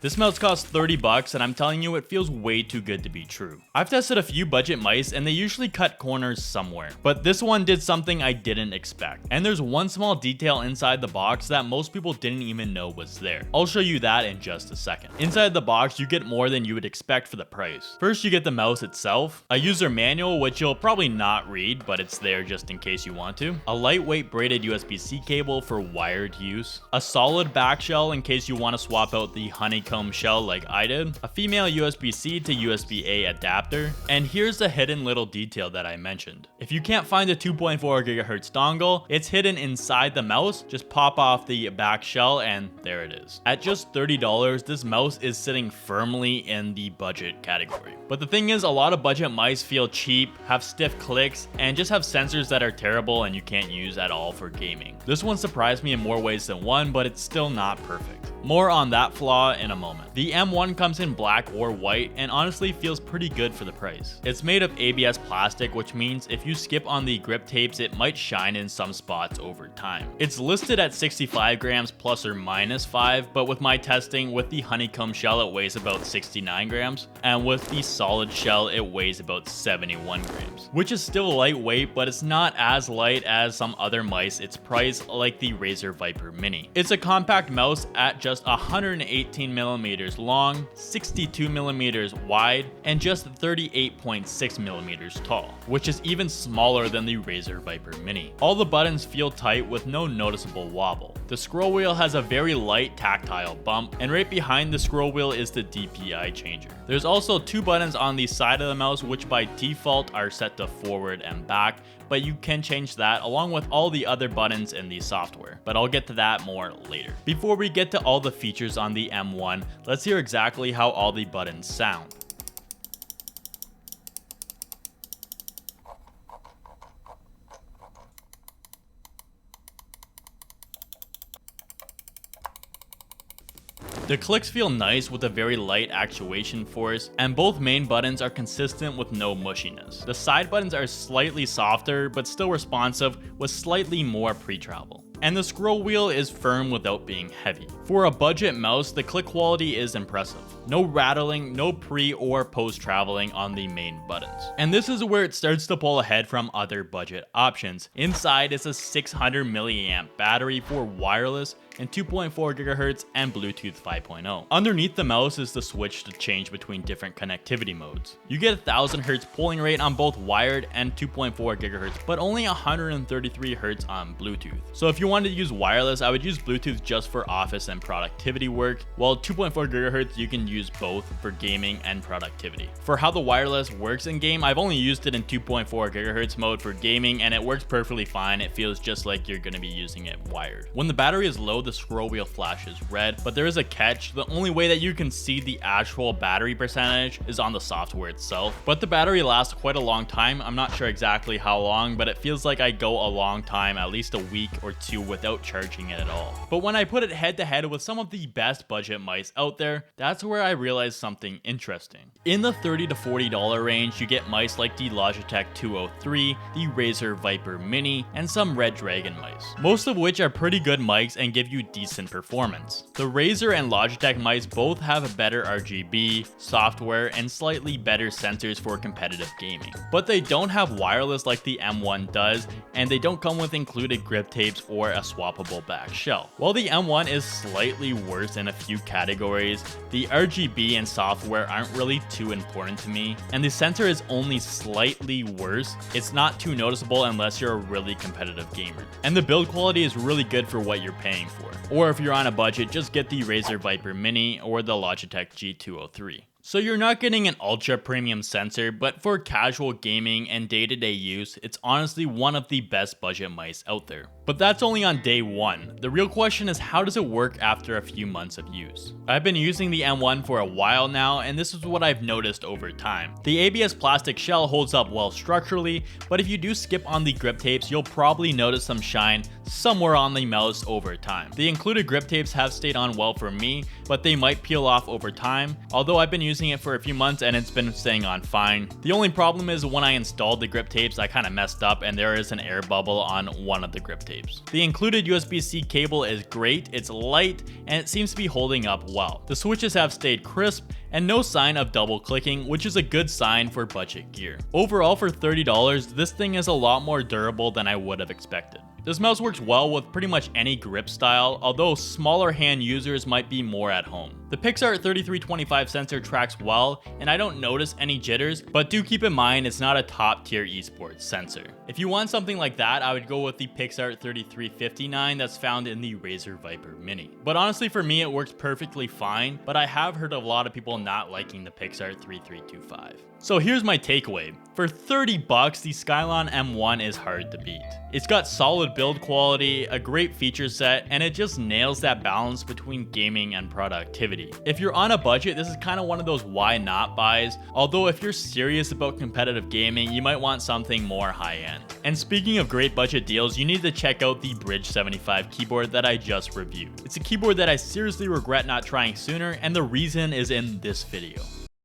This mouse costs 30 bucks and I'm telling you it feels way too good to be true. I've tested a few budget mice and they usually cut corners somewhere, but this one did something I didn't expect. And there's one small detail inside the box that most people didn't even know was there. I'll show you that in just a second. Inside the box you get more than you would expect for the price. First you get the mouse itself, a user manual which you'll probably not read but it's there just in case you want to, a lightweight braided USB-C cable for wired use, a solid back shell in case you want to swap out the honeycomb shell like I did, a female USB-C to USB-A adapter, and here's the hidden little detail that I mentioned. If you can't find the 2.4 GHz dongle, it's hidden inside the mouse. Just pop off the back shell and there it is. At just $30, this mouse is sitting firmly in the budget category. But the thing is, a lot of budget mice feel cheap, have stiff clicks, and just have sensors that are terrible and you can't use at all for gaming. This one surprised me in more ways than one, but it's still not perfect. More on that flaw in a moment. The M1 comes in black or white and honestly feels pretty good for the price. It's made of ABS plastic, which means if you skip on the grip tapes, it might shine in some spots over time. It's listed at 65 grams plus or minus 5, but with my testing, with the honeycomb shell it weighs about 69 grams, and with the solid shell it weighs about 71 grams, which is still lightweight, but it's not as light as some other mice its price, like the Razer Viper Mini. It's a compact mouse at just 118 millimeters long, 62 millimeters wide, and just 38.6 millimeters tall, which is even smaller than the Razer Viper Mini. All the buttons feel tight with no noticeable wobble. The scroll wheel has a very light tactile bump, and right behind the scroll wheel is the DPI changer. There's also two buttons on the side of the mouse which by default are set to forward and back, but you can change that along with all the other buttons in the software, but I'll get to that more later. Before we get to all the features on the M1, let's hear exactly how all the buttons sound. The clicks feel nice with a very light actuation force, and both main buttons are consistent with no mushiness. The side buttons are slightly softer, but still responsive with slightly more pre-travel. And the scroll wheel is firm without being heavy. For a budget mouse, the click quality is impressive. No rattling, no pre or post traveling on the main buttons. And this is where it starts to pull ahead from other budget options. Inside is a 600 milliamp battery for wireless and 2.4 GHz and Bluetooth 5.0. Underneath the mouse is the switch to change between different connectivity modes. You get 1000 Hz polling rate on both wired and 2.4 GHz, but only 133 Hz on Bluetooth. So if you wanted to use wireless, I would use Bluetooth just for office and productivity work, while 2.4 GHz you can use both for gaming and productivity. For how the wireless works in game, I've only used it in 2.4 GHz mode for gaming and it works perfectly fine. It feels just like you're going to be using it wired. When the battery is low, the scroll wheel flashes red, but there is a catch. The only way that you can see the actual battery percentage is on the software itself, but the battery lasts quite a long time. I'm not sure exactly how long, but it feels like I go a long time, at least a week or two without charging it at all. But when I put it head to head with some of the best budget mice out there, that's where I realized something interesting. In the $30 to $40 range, you get mice like the Logitech 203, the Razer Viper Mini, and some Red Dragon mice, most of which are pretty good mics and give you decent performance. The Razer and Logitech mice both have better RGB, software, and slightly better sensors for competitive gaming. But they don't have wireless like the M1 does, and they don't come with included grip tapes or a swappable back shell. While the M1 is slightly worse in a few categories, the RGB and software aren't really too important to me, and the sensor is only slightly worse. It's not too noticeable unless you're a really competitive gamer. And the build quality is really good for what you're paying for. Or if you're on a budget, just get the Razer Viper Mini or the Logitech G203. So you're not getting an ultra premium sensor, but for casual gaming and day-to-day use, it's honestly one of the best budget mice out there. But that's only on day one. The real question is, how does it work after a few months of use? I've been using the M1 for a while now, and this is what I've noticed over time. The ABS plastic shell holds up well structurally, but if you do skip on the grip tapes, you'll probably notice some shine somewhere on the mouse over time. The included grip tapes have stayed on well for me, but they might peel off over time, although I've been using it for a few months and it's been staying on fine. The only problem is when I installed the grip tapes, I kind of messed up and there is an air bubble on one of the grip tapes. The included USB-C cable is great, it's light, and it seems to be holding up well. The switches have stayed crisp and no sign of double clicking, which is a good sign for budget gear. Overall, for $30, this thing is a lot more durable than I would have expected. This mouse works well with pretty much any grip style, although smaller hand users might be more at home. The Pixart 3325 sensor tracks well, and I don't notice any jitters, but do keep in mind it's not a top tier esports sensor. If you want something like that, I would go with the Pixart 3359 that's found in the Razer Viper Mini. But honestly, for me, it works perfectly fine, but I have heard of a lot of people not liking the Pixart 3325. So here's my takeaway. For $30, the Skyloong M1 is hard to beat. It's got solid build quality, a great feature set, and it just nails that balance between gaming and productivity. If you're on a budget, this is kind of one of those why not buys, although if you're serious about competitive gaming, you might want something more high-end. And speaking of great budget deals, you need to check out the Bridge 75 keyboard that I just reviewed. It's a keyboard that I seriously regret not trying sooner, and the reason is in this video.